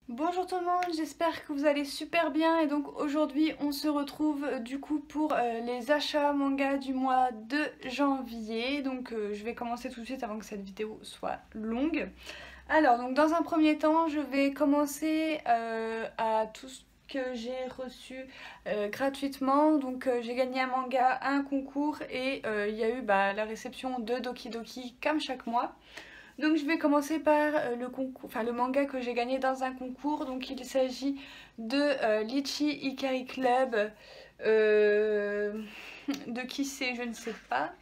Bonjour tout le monde, j'espère que vous allez super bien et donc aujourd'hui on se retrouve du coup pour les achats manga du mois de janvier. Donc je vais commencer tout de suite avant que cette vidéo soit longue. Alors donc dans un premier temps je vais commencer à tout ce que j'ai reçu gratuitement. Donc j'ai gagné un manga, un concours et il y a eu la réception de Doki Doki comme chaque mois. Donc je vais commencer par le manga que j'ai gagné dans un concours. Donc il s'agit de Litchi Ikari Club. euh, de qui c'est, je ne sais pas.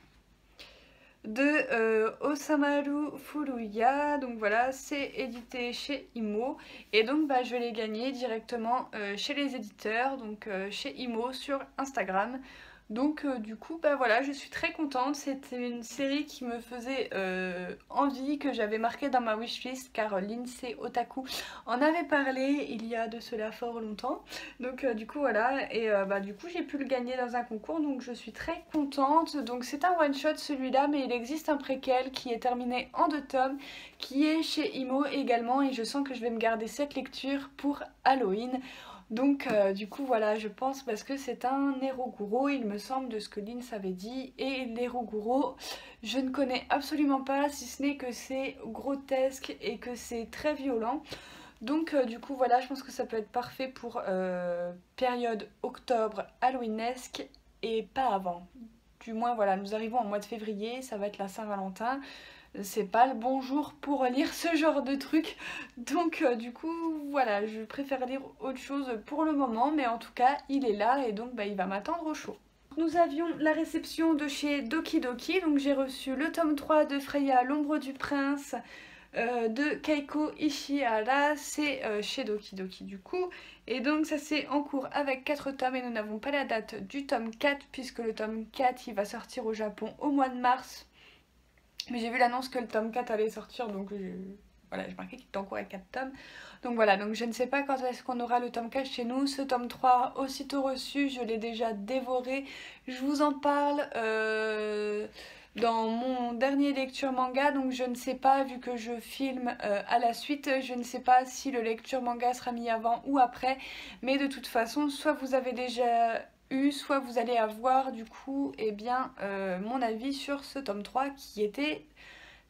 De Osamaru Furuya. Donc voilà, c'est édité chez Imo. Et donc je vais les gagner directement chez les éditeurs, donc chez Imo sur Instagram. Donc du coup voilà, je suis très contente. C'était une série qui me faisait envie, que j'avais marqué dans ma wishlist car l'INSEE Otaku en avait parlé il y a de cela fort longtemps. Donc du coup voilà, et du coup j'ai pu le gagner dans un concours, donc je suis très contente. Donc c'est un one shot celui-là, mais il existe un préquel qui est terminé en 2 tomes, qui est chez Imo également, et je sens que je vais me garder cette lecture pour Halloween. Donc du coup voilà, je pense, parce que c'est un Neroguro, il me semble, de ce que Lynn avait dit. Et Neroguro, je ne connais absolument pas, si ce n'est que c'est grotesque et que c'est très violent. Donc du coup voilà, je pense que ça peut être parfait pour période octobre halloweenesque et pas avant. Du moins voilà, nous arrivons en mois de février, ça va être la Saint-Valentin. C'est pas le bon jour pour lire ce genre de truc. Donc du coup voilà, je préfère lire autre chose pour le moment, mais en tout cas il est là et donc il va m'attendre au chaud. Nous avions la réception de chez Doki Doki, donc j'ai reçu le tome 3 de Freya, l'ombre du prince, de Keiko Ishihara, c'est chez Doki Doki du coup. Et donc ça c'est en cours avec 4 tomes et nous n'avons pas la date du tome 4 puisque le tome 4 il va sortir au Japon au mois de mars. Mais j'ai vu l'annonce que le tome 4 allait sortir, donc voilà, j'ai marqué qu'il était en cours avec 4 tomes. Donc voilà, donc je ne sais pas quand est-ce qu'on aura le tome 4 chez nous. Ce tome 3, aussitôt reçu, je l'ai déjà dévoré. Je vous en parle dans mon dernier lecture manga, donc je ne sais pas, vu que je filme à la suite, je ne sais pas si le lecture manga sera mis avant ou après. Mais de toute façon, soit vous avez déjà soit vous allez avoir du coup mon avis sur ce tome 3 qui était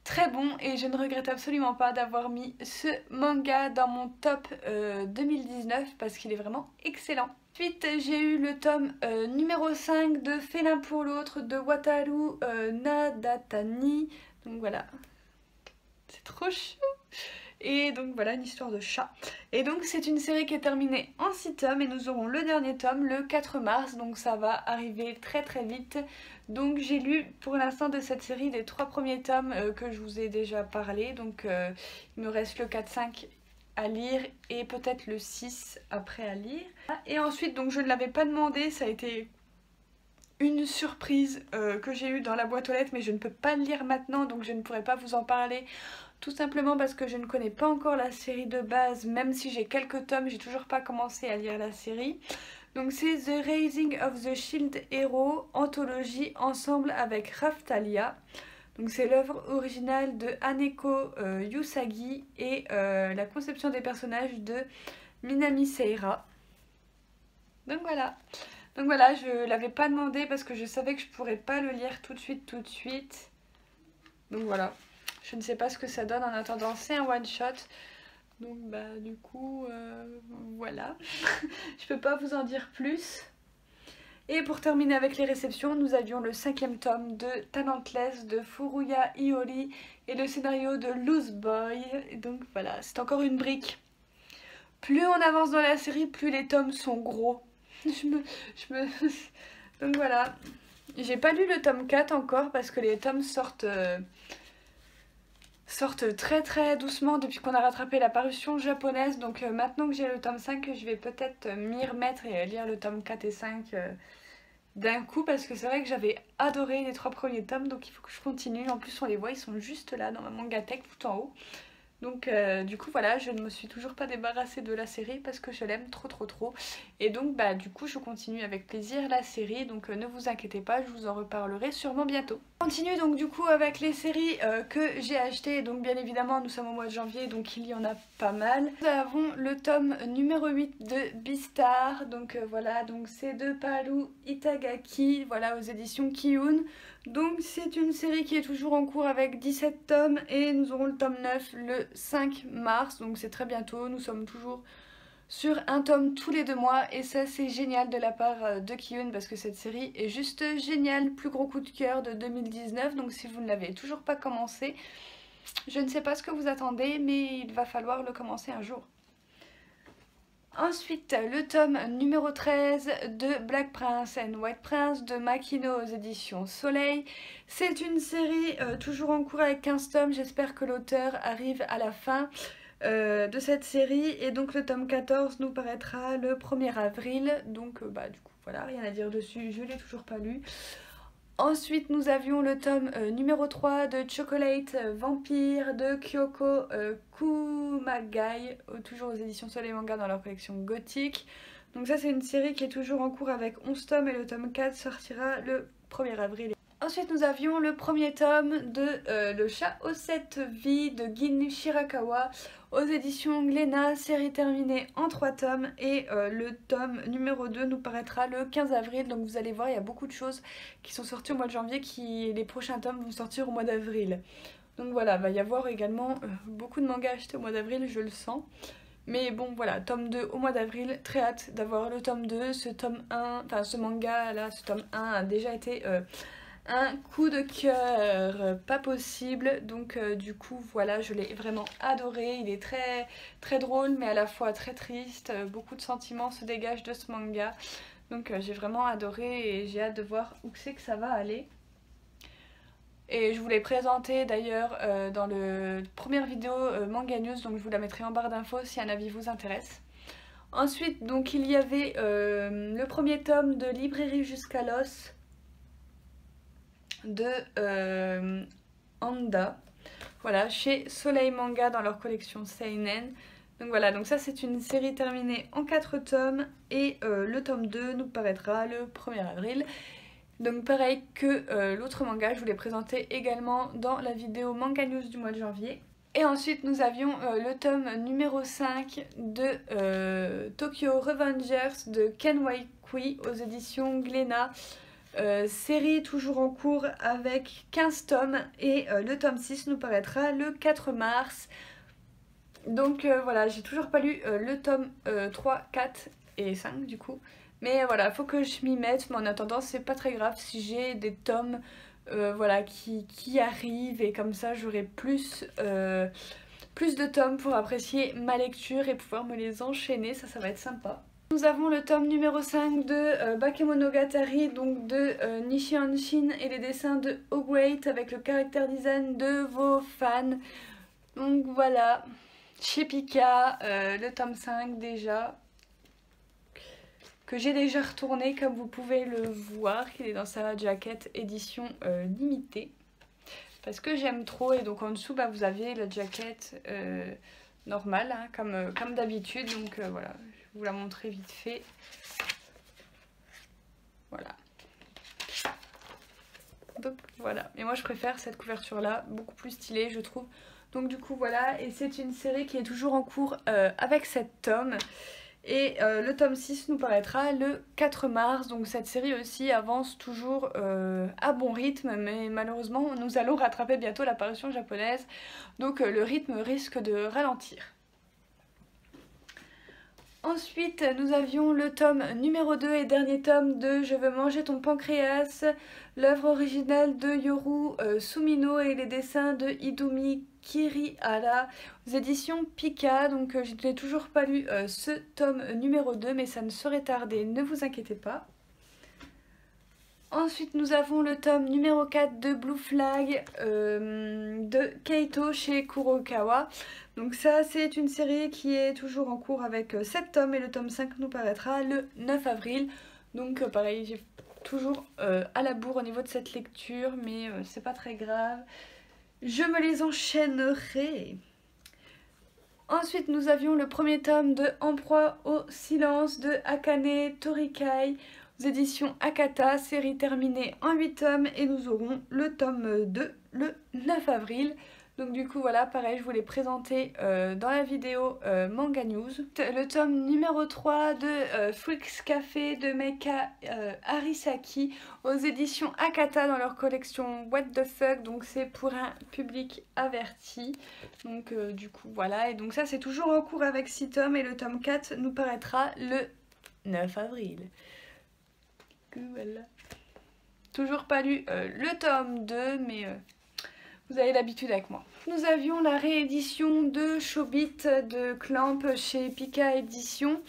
très bon, et je ne regrette absolument pas d'avoir mis ce manga dans mon top 2019 parce qu'il est vraiment excellent. Ensuite j'ai eu le tome numéro 5 de Félin pour l'autre de Wataru Nadatani. Donc voilà, c'est trop chou. Et donc voilà, une histoire de chat. Et donc c'est une série qui est terminée en 6 tomes et nous aurons le dernier tome le 4 mars, donc ça va arriver très très vite. Donc j'ai lu pour l'instant de cette série les 3 premiers tomes que je vous ai déjà parlé. Donc il me reste le 4-5 à lire et peut-être le 6 après à lire. Et ensuite, donc je ne l'avais pas demandé, ça a été une surprise que j'ai eue dans la boîte aux lettres, mais je ne peux pas le lire maintenant, donc je ne pourrai pas vous en parler. Tout simplement parce que je ne connais pas encore la série de base, même si j'ai quelques tomes, j'ai toujours pas commencé à lire la série. Donc c'est The Raising of the Shield Hero, anthologie ensemble avec Raftalia. Donc c'est l'œuvre originale de Haneko Yusagi et la conception des personnages de Minami Seira. Donc voilà. Donc voilà, je l'avais pas demandé parce que je savais que je pourrais pas le lire tout de suite. Donc voilà. Je ne sais pas ce que ça donne en attendant, c'est un one shot. Donc du coup voilà. Je peux pas vous en dire plus. Et pour terminer avec les réceptions, nous avions le 5e tome de Talentless de Furuya Iori et le scénario de Loose Boy. Et donc voilà, c'est encore une brique. Plus on avance dans la série, plus les tomes sont gros. Donc voilà. J'ai pas lu le tome 4 encore parce que les tomes sortent très très doucement depuis qu'on a rattrapé la parution japonaise. Donc maintenant que j'ai le tome 5, je vais peut-être m'y remettre et lire le tome 4 et 5 d'un coup, parce que c'est vrai que j'avais adoré les 3 premiers tomes, donc il faut que je continue. En plus on les voit, ils sont juste là dans ma mangatech tout en haut. Donc du coup voilà, je ne me suis toujours pas débarrassée de la série parce que je l'aime trop. Et donc du coup je continue avec plaisir la série, donc ne vous inquiétez pas, je vous en reparlerai sûrement bientôt. On continue donc du coup avec les séries que j'ai achetées. Donc bien évidemment nous sommes au mois de janvier, donc il y en a pas mal. Nous avons le tome numéro 8 de Beastar. Donc voilà, donc c'est de Paru Itagaki, voilà, aux éditions Kiyun. Donc c'est une série qui est toujours en cours avec 17 tomes et nous aurons le tome 9 le 5 mars. Donc c'est très bientôt, nous sommes toujours sur un tome tous les 2 mois et ça c'est génial de la part de Kiyun parce que cette série est juste géniale. Plus gros coup de cœur de 2019, donc si vous ne l'avez toujours pas commencé, je ne sais pas ce que vous attendez mais il va falloir le commencer un jour. Ensuite, le tome numéro 13 de Black Prince and White Prince de Makino aux éditions Soleil. C'est une série toujours en cours avec 15 tomes, j'espère que l'auteur arrive à la fin de cette série et donc le tome 14 nous paraîtra le 1er avril, donc du coup voilà, rien à dire dessus, je l'ai toujours pas lu. Ensuite nous avions le tome numéro 3 de Chocolate Vampire de Kyoko Kumagai, toujours aux éditions Soleil Manga dans leur collection gothique. Donc ça c'est une série qui est toujours en cours avec 11 tomes et le tome 4 sortira le 1er avril. Ensuite nous avions le premier tome de Le chat aux 7 vies de Gin Shirakawa aux éditions Glénat, série terminée en 3 tomes et le tome numéro 2 nous paraîtra le 15 avril. Donc vous allez voir, il y a beaucoup de choses qui sont sorties au mois de janvier, les prochains tomes vont sortir au mois d'avril. Donc voilà, il va y avoir également beaucoup de mangas achetés au mois d'avril, je le sens. Mais bon voilà, tome 2 au mois d'avril, très hâte d'avoir le tome 2, ce tome 1, enfin ce manga là, ce tome 1 a déjà été un coup de cœur pas possible, donc du coup voilà, je l'ai vraiment adoré. Il est très drôle mais à la fois très triste, beaucoup de sentiments se dégagent de ce manga, donc j'ai vraiment adoré et j'ai hâte de voir où c'est que ça va aller. Et je vous l'ai présenté d'ailleurs dans la première vidéo Manga News, donc je vous la mettrai en barre d'infos si un avis vous intéresse. Ensuite donc il y avait le premier tome de Librairie jusqu'à l'os de Anda, voilà, chez Soleil Manga dans leur collection Seinen. Donc voilà, donc ça c'est une série terminée en 4 tomes et le tome 2 nous paraîtra le 1er avril. Donc pareil que l'autre manga, je vous l'ai présenté également dans la vidéo Manga News du mois de janvier. Et ensuite nous avions le tome numéro 5 de Tokyo Revengers de Ken Waikui aux éditions Glénat. Série toujours en cours avec 15 tomes et le tome 6 nous paraîtra le 4 mars. Donc voilà, j'ai toujours pas lu le tome 3, 4 et 5 du coup. Mais voilà, faut que je m'y mette, mais en attendant c'est pas très grave si j'ai des tomes voilà, qui arrivent et comme ça j'aurai plus de tomes pour apprécier ma lecture et pouvoir me les enchaîner, ça va être sympa. Nous avons le tome numéro 5 de Bakemonogatari, donc de Nishi Hanshin et les dessins de Ogwait avec le character design de vos fans. Donc voilà, chez Pika, le tome 5 déjà, que j'ai déjà retourné comme vous pouvez le voir, qu'il est dans sa jaquette édition limitée. Parce que j'aime trop et donc en dessous vous avez la jaquette normale hein, comme d'habitude, donc voilà. Vous la montrer vite fait. Voilà. Donc voilà. Et moi je préfère cette couverture là, beaucoup plus stylée je trouve. Donc du coup voilà, et c'est une série qui est toujours en cours avec 7 tomes. Et le tome 6 nous paraîtra le 4 mars. Donc cette série aussi avance toujours à bon rythme. Mais malheureusement nous allons rattraper bientôt l'apparition japonaise. Donc le rythme risque de ralentir. Ensuite, nous avions le tome numéro 2 et dernier tome de Je veux manger ton pancréas, l'œuvre originale de Yoru Sumino et les dessins de Idumi Kirihara aux éditions Pika. Donc je n'ai toujours pas lu ce tome numéro 2 mais ça ne saurait tarder, ne vous inquiétez pas. Ensuite nous avons le tome numéro 4 de Blue Flag de Keito chez Kurokawa. Donc ça c'est une série qui est toujours en cours avec 7 tomes et le tome 5 nous paraîtra le 9 avril. Donc pareil, j'ai toujours à la bourre au niveau de cette lecture mais c'est pas très grave. Je me les enchaînerai. Ensuite nous avions le premier tome de En proie au silence de Akane Torikai aux éditions Akata, série terminée en 8 tomes et nous aurons le tome 2 le 9 avril. Donc du coup voilà, pareil, je vous l'ai présenté dans la vidéo Manga News. Le tome numéro 3 de Freaks Café de Meika Arisaki aux éditions Akata dans leur collection What the Fuck, donc c'est pour un public averti. Donc du coup voilà, et donc ça c'est toujours en cours avec 6 tomes et le tome 4 nous paraîtra le 9 avril. Voilà. Toujours pas lu le tome 2, mais vous avez l'habitude avec moi. Nous avions la réédition de Chobit de Clamp chez Pika Édition.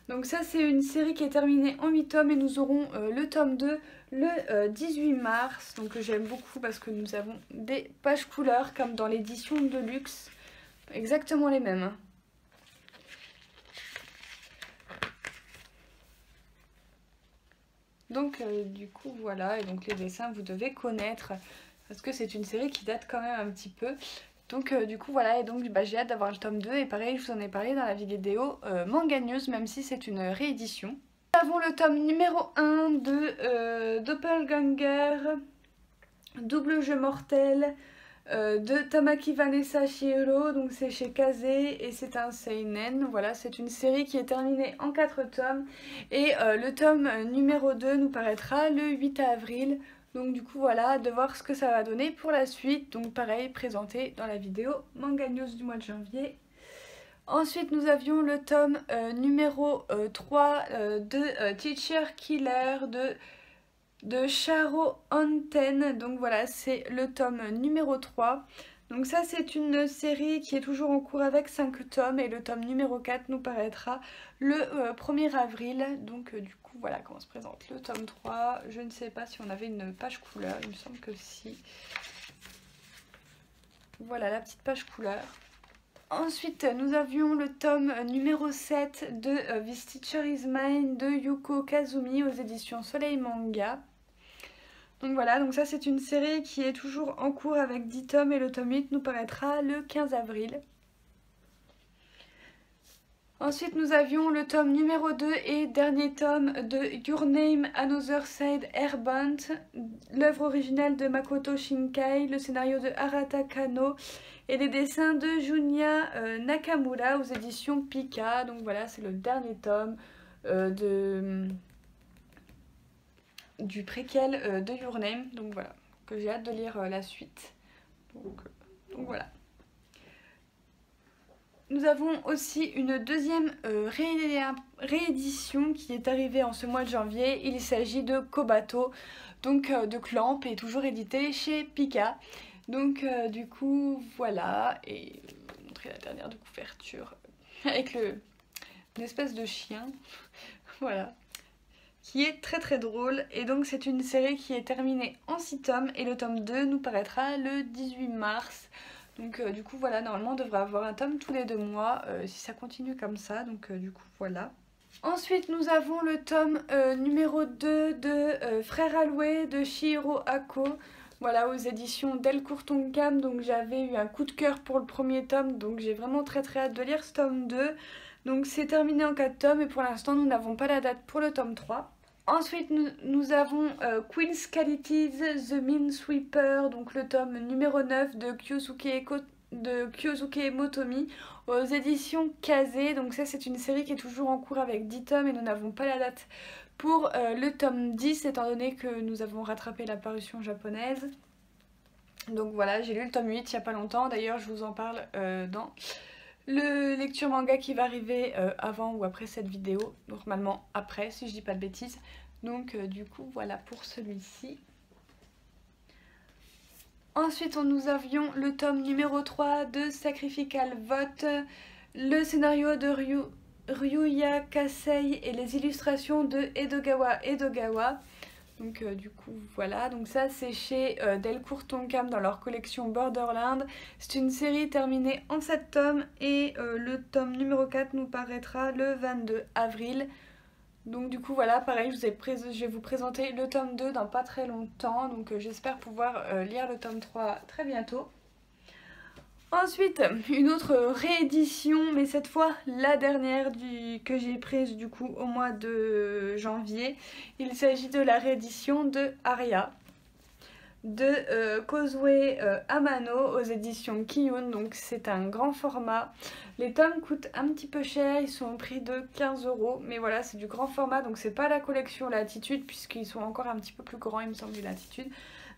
Donc ça c'est une série qui est terminée en 8 tomes et nous aurons le tome 2 le 18 mars. Donc j'aime beaucoup parce que nous avons des pages couleurs comme dans l'édition de luxe. Exactement les mêmes. Donc du coup voilà, et donc les dessins vous devez connaître parce que c'est une série qui date quand même un petit peu. Donc du coup voilà, et donc j'ai hâte d'avoir le tome 2 et pareil je vous en ai parlé dans la vidéo Manga News, même si c'est une réédition. Nous avons le tome numéro 1 de Doppelganger, Double Jeu Mortel de Tamaki Vanessa Shihiro, donc c'est chez Kaze et c'est un seinen. Voilà, c'est une série qui est terminée en 4 tomes et le tome numéro 2 nous paraîtra le 8 avril. Donc du coup voilà, de voir ce que ça va donner pour la suite. Donc pareil, présenté dans la vidéo Manga News du mois de janvier. Ensuite nous avions le tome numéro 3 de Teacher Killer de Sharo Anten. Donc voilà, c'est le tome numéro 3. Donc ça c'est une série qui est toujours en cours avec 5 tomes et le tome numéro 4 nous paraîtra le 1er avril. Donc du coup voilà comment se présente le tome 3. Je ne sais pas si on avait une page couleur, il me semble que si. Voilà la petite page couleur. Ensuite nous avions le tome numéro 7 de This Teacher Is Mine de Yuko Kazumi aux éditions Soleil Manga. Donc voilà, donc ça c'est une série qui est toujours en cours avec 10 tomes et le tome 8 nous paraîtra le 15 avril. Ensuite nous avions le tome numéro 2 et dernier tome de Your Name Another Side Airbound, l'œuvre originale de Makoto Shinkai, le scénario de Arata Kano et les dessins de Junya Nakamura aux éditions Pika. Donc voilà, c'est le dernier tome du préquel de Your Name, donc voilà, que j'ai hâte de lire la suite. Donc voilà. Nous avons aussi une deuxième réédition qui est arrivée en ce mois de janvier. Il s'agit de Kobato, donc de Clamp, et toujours édité chez Pika. Donc du coup voilà, et je vais vous montrer la dernière de couverture avec une espèce de chien. Voilà, qui est très très drôle. Et donc c'est une série qui est terminée en 6 tomes et le tome 2 nous paraîtra le 18 mars. Donc du coup voilà, normalement on devrait avoir un tome tous les 2 mois si ça continue comme ça. Donc du coup voilà. Ensuite nous avons le tome numéro 2 de Frère Aloué de Chihiro Ako. Voilà, aux éditions Delcourt Tonkam. Donc j'avais eu un coup de cœur pour le premier tome, donc j'ai vraiment très très hâte de lire ce tome 2. Donc c'est terminé en 4 tomes et pour l'instant nous n'avons pas la date pour le tome 3. Ensuite nous avons Queen's Qualities, The Minesweeper, donc le tome numéro 9 de Kyosuke Motomi aux éditions Kaze. Donc ça c'est une série qui est toujours en cours avec 10 tomes et nous n'avons pas la date pour le tome 10 étant donné que nous avons rattrapé la parution japonaise. Donc voilà, j'ai lu le tome 8 il n'y a pas longtemps, d'ailleurs je vous en parle dans le lecture manga qui va arriver avant ou après cette vidéo, normalement après si je dis pas de bêtises. Donc du coup voilà pour celui-ci. Ensuite nous avions le tome numéro 3 de Sacrificial Vote, le scénario de Ryuya Kasei et les illustrations de Edogawa Edogawa. Donc du coup voilà, donc ça c'est chez Delcourt Tonkam dans leur collection Borderland. C'est une série terminée en 7 tomes et le tome numéro 4 nous paraîtra le 22 avril. Donc du coup voilà, pareil, je vais vous présenter le tome 2 dans pas très longtemps. Donc j'espère pouvoir lire le tome 3 très bientôt. Ensuite, une autre réédition, mais cette fois la dernière que j'ai prise du coup au mois de janvier. Il s'agit de la réédition de Aria, de Causeway Amano aux éditions Kiyun. Donc c'est un grand format. Les tomes coûtent un petit peu cher, ils sont au prix de 15 €. Mais voilà, c'est du grand format, donc c'est pas la collection Latitude, puisqu'ils sont encore un petit peu plus grands, il me semble, du Latitude.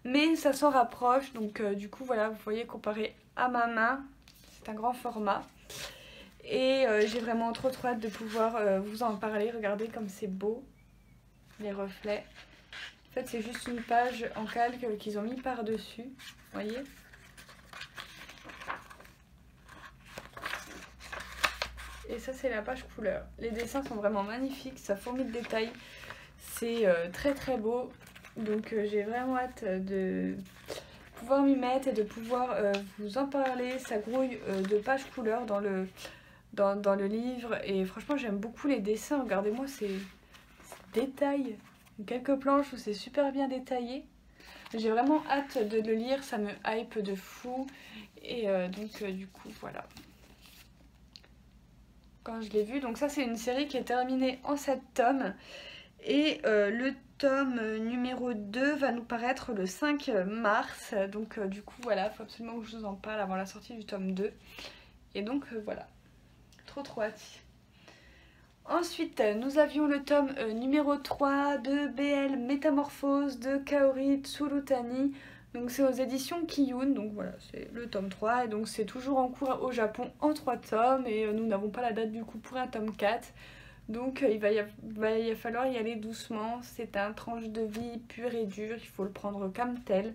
Mais ça s'en rapproche, donc du coup voilà, vous voyez, comparé à ma main, c'est un grand format. Et j'ai vraiment trop hâte de pouvoir vous en parler. Regardez comme c'est beau, les reflets. En fait c'est juste une page en calque qu'ils ont mis par dessus, vous voyez. Et ça c'est la page couleur. Les dessins sont vraiment magnifiques, ça fourmille de détails. C'est très très beau. Donc j'ai vraiment hâte de pouvoir m'y mettre et de pouvoir vous en parler. Ça grouille de pages couleurs dans le livre. Et franchement j'aime beaucoup les dessins. Regardez-moi ces détails. Quelques planches où c'est super bien détaillé. J'ai vraiment hâte de le lire. Ça me hype de fou. Et donc du coup voilà. Quand je l'ai vu. Donc ça c'est une série qui est terminée en 7 tomes. Et le tome numéro 2 va nous paraître le 5 mars. Donc du coup voilà, il faut absolument que je vous en parle avant la sortie du tome 2. Et donc voilà, trop hâte. Ensuite nous avions le tome numéro 3 de BL Métamorphose de Kaori Tsurutani. Donc c'est aux éditions Kiyun, donc voilà, c'est le tome 3. Et donc c'est toujours en cours au Japon en 3 tomes. Et nous n'avons pas la date du coup pour un tome 4. Donc il va falloir y aller doucement, c'est un tranche de vie pur et dur, il faut le prendre comme tel.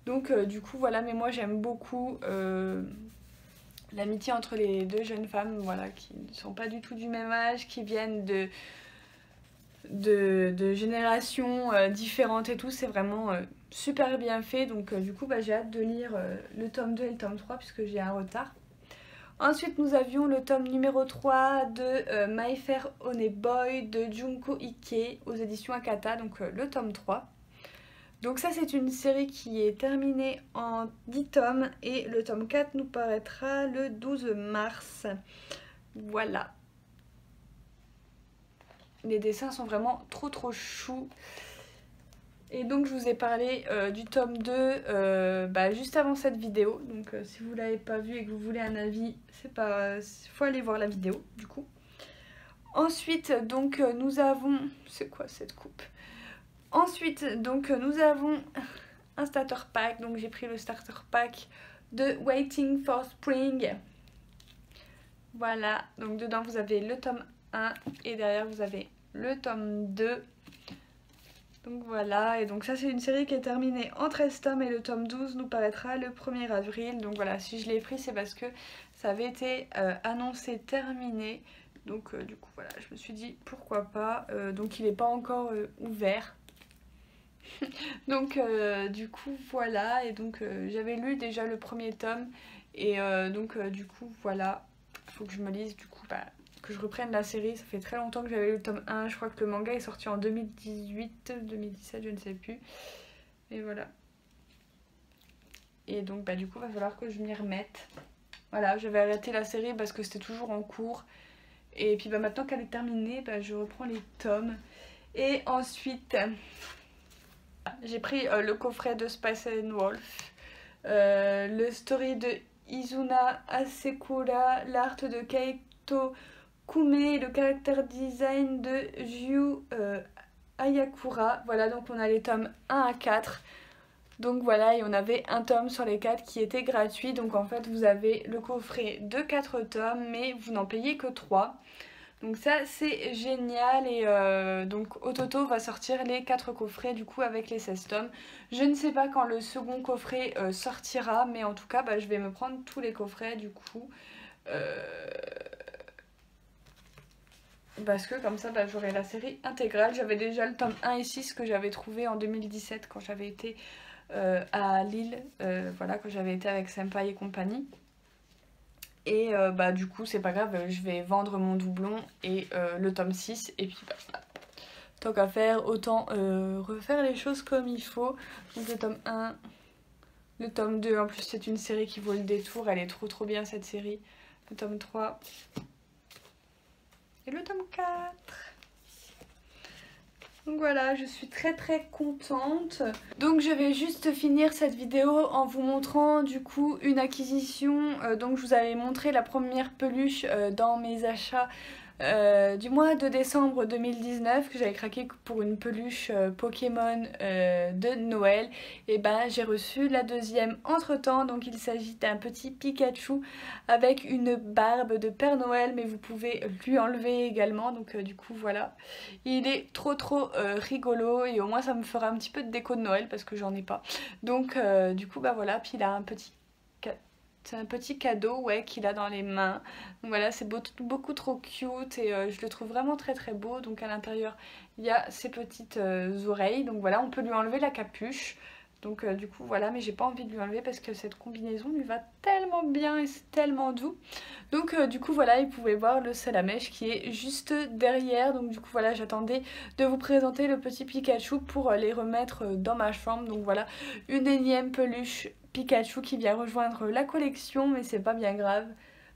Donc du coup voilà, mais moi j'aime beaucoup l'amitié entre les deux jeunes femmes, voilà, qui ne sont pas du tout du même âge, qui viennent de générations différentes et tout, c'est vraiment super bien fait. Donc du coup j'ai hâte de lire le tome 2 et le tome 3 puisque j'ai un retard. Ensuite, nous avions le tome numéro 3 de My Fair Honey Boy de Junko Ike aux éditions Akata, donc le tome 3. Donc ça, c'est une série qui est terminée en 10 tomes et le tome 4 nous paraîtra le 12 mars. Voilà. Les dessins sont vraiment trop choux. Et donc je vous ai parlé du tome 2 juste avant cette vidéo. Donc si vous ne l'avez pas vu et que vous voulez un avis, faut aller voir la vidéo du coup. Ensuite donc nous avons... C'est quoi cette coupe? Ensuite donc nous avons un starter pack. Donc j'ai pris le starter pack de Waiting for Spring. Voilà, donc dedans vous avez le tome 1 et derrière vous avez le tome 2. Donc voilà, et donc ça c'est une série qui est terminée en 13 tomes et le tome 12 nous paraîtra le 1er avril. Donc voilà, si je l'ai pris c'est parce que ça avait été annoncé terminé. Donc du coup voilà, je me suis dit pourquoi pas. Donc il n'est pas encore ouvert. Donc du coup voilà, et donc j'avais lu déjà le premier tome. Et donc du coup voilà, il faut que je me lise du coup que je reprenne la série. Ça fait très longtemps que j'avais lu le tome 1, je crois que le manga est sorti en 2018, 2017, je ne sais plus. Et voilà. Et donc du coup il va falloir que je m'y remette. Voilà, j'avais arrêté la série parce que c'était toujours en cours. Et puis maintenant qu'elle est terminée, je reprends les tomes. Et ensuite, j'ai pris le coffret de Spice and Wolf, le story de Izuna Asekura, l'art de Kaito Kume, le character design de Ryu Ayakura. Voilà, donc on a les tomes 1 à 4. Donc voilà, et on avait un tome sur les 4 qui était gratuit. Donc en fait vous avez le coffret de 4 tomes, mais vous n'en payez que 3. Donc ça c'est génial. Et donc Ototo va sortir les 4 coffrets du coup avec les 16 tomes. Je ne sais pas quand le second coffret sortira, mais en tout cas je vais me prendre tous les coffrets du coup. Parce que comme ça j'aurai la série intégrale. J'avais déjà le tome 1 et 6 que j'avais trouvé en 2017 quand j'avais été à Lille, voilà, quand j'avais été avec Senpai et compagnie. Et du coup c'est pas grave, je vais vendre mon doublon et le tome 6 et puis voilà. Tant qu'à faire, autant refaire les choses comme il faut. Donc le tome 1, Le tome 2, en plus c'est une série qui vaut le détour, elle est trop bien cette série. Le tome 3 et le tome 4. Donc voilà, je suis très contente. Donc je vais juste finir cette vidéo en vous montrant du coup une acquisition. Donc je vous avais montré la première peluche dans mes achats du mois de décembre 2019 que j'avais craqué pour une peluche Pokémon de Noël. Et ben j'ai reçu la deuxième entre temps, donc il s'agit d'un petit Pikachu avec une barbe de Père Noël, mais vous pouvez lui enlever également, donc du coup voilà, il est trop rigolo et au moins ça me fera un petit peu de déco de Noël parce que j'en ai pas, donc du coup bah voilà, puis il a un petit... C'est un petit cadeau ouais, qu'il a dans les mains. Donc voilà, c'est beaucoup trop cute et je le trouve vraiment très beau. Donc à l'intérieur, il y a ses petites oreilles. Donc voilà, on peut lui enlever la capuche. Donc du coup voilà, mais j'ai pas envie de lui enlever parce que cette combinaison lui va tellement bien et c'est tellement doux. Donc du coup voilà, vous pouvez voir le Salamèche qui est juste derrière. Donc du coup voilà, j'attendais de vous présenter le petit Pikachu pour les remettre dans ma chambre. Donc voilà, une énième peluche Pikachu qui vient rejoindre la collection, mais c'est pas bien grave.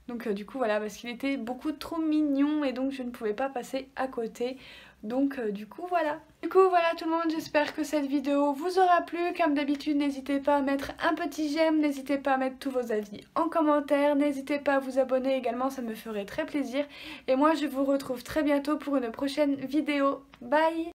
Donc du coup voilà, parce qu'il était beaucoup trop mignon et donc je ne pouvais pas passer à côté. Donc du coup voilà. Du coup voilà tout le monde, j'espère que cette vidéo vous aura plu. Comme d'habitude, n'hésitez pas à mettre un petit j'aime, n'hésitez pas à mettre tous vos avis en commentaire, n'hésitez pas à vous abonner également, ça me ferait très plaisir. Et moi je vous retrouve très bientôt pour une prochaine vidéo. Bye!